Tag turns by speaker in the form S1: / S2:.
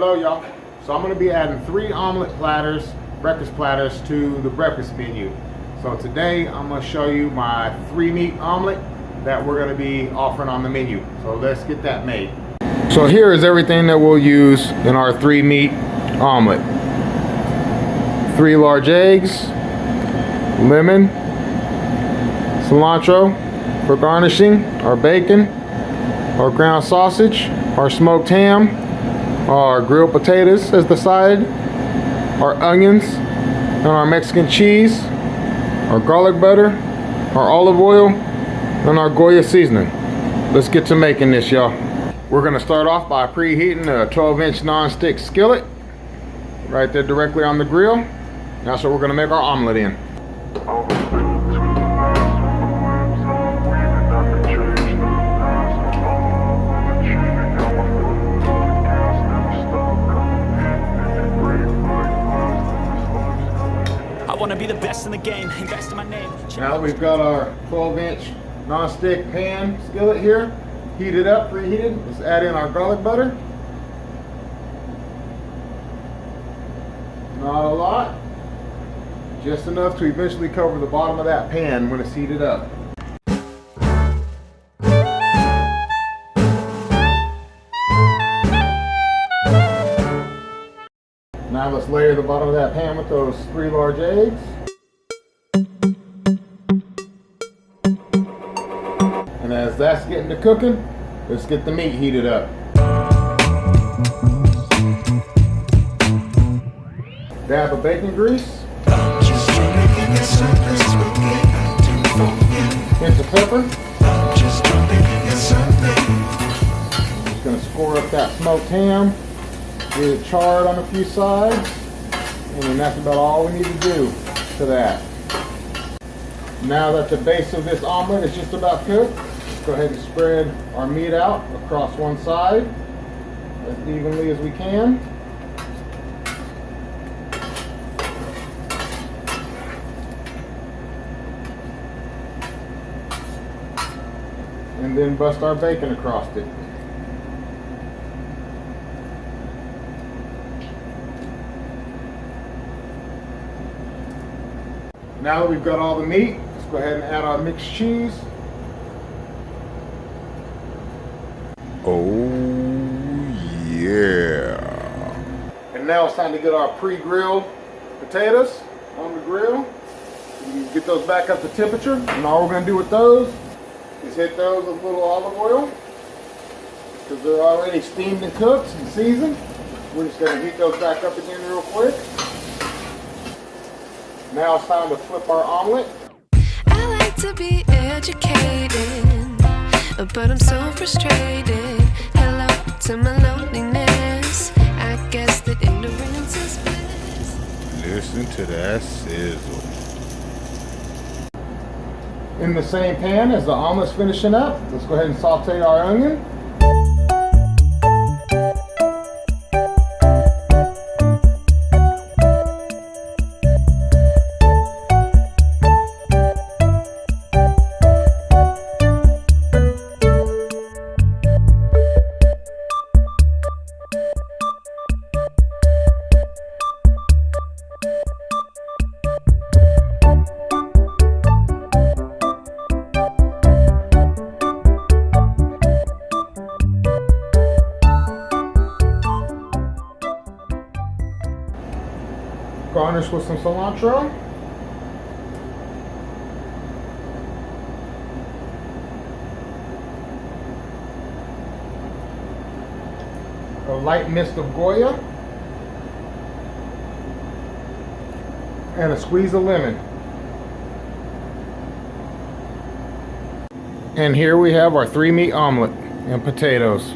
S1: Hello y'all. So I'm going to be adding 3 omelet platters, breakfast platters to the breakfast menu. So today I'm going to show you my 3 meat omelet that we're going to be offering on the menu. So let's get that made. So here is everything that we'll use in our 3 meat omelet. 3 large eggs, lemon, cilantro for garnishing, our bacon, our ground sausage, our smoked ham, our grilled potatoes as the side, our onions, and our Mexican cheese, our garlic butter, our olive oil, and our Goya seasoning. Let's get to making this, y'all. We're gonna start off by preheating a 12-inch non-stick skillet right there directly on the grill. That's what we're gonna make our omelet in.
S2: I want to be the best in the game, invest in my name.
S1: Now that we've got our 12-inch non-stick pan skillet here, heated up, preheated, let's add in our garlic butter. Not a lot, just enough to eventually cover the bottom of that pan when it's heated up. Now let's layer the bottom of that pan with those 3 large eggs. And as that's getting to cooking, let's get the meat heated up. Dab of bacon grease. Hint of pepper. Just gonna score up that smoked ham. Get it charred on a few sides, and then that's about all we need to do to that. Now that the base of this omelet is just about cooked, let's go ahead and spread our meat out across one side as evenly as we can. And then bust our bacon across it. Now that we've got all the meat, let's go ahead and add our mixed cheese. Oh yeah. And now it's time to get our pre-grilled potatoes on the grill. You can get those back up to temperature. And all we're going to do with those is hit those with a little olive oil, because they're already steamed and cooked and seasoned. We're just going to heat those back up again real quick. Now it's time to flip our omelet.
S3: I like to be educated, but I'm so frustrated. Hello to my loneliness. I guess that ignorance is bliss.
S1: Listen to that sizzle. In the same pan as the omelet's finishing up, let's go ahead and saute our onion. Garnish with some cilantro. A light mist of Goya. And a squeeze of lemon. And here we have our 3 meat omelet and potatoes.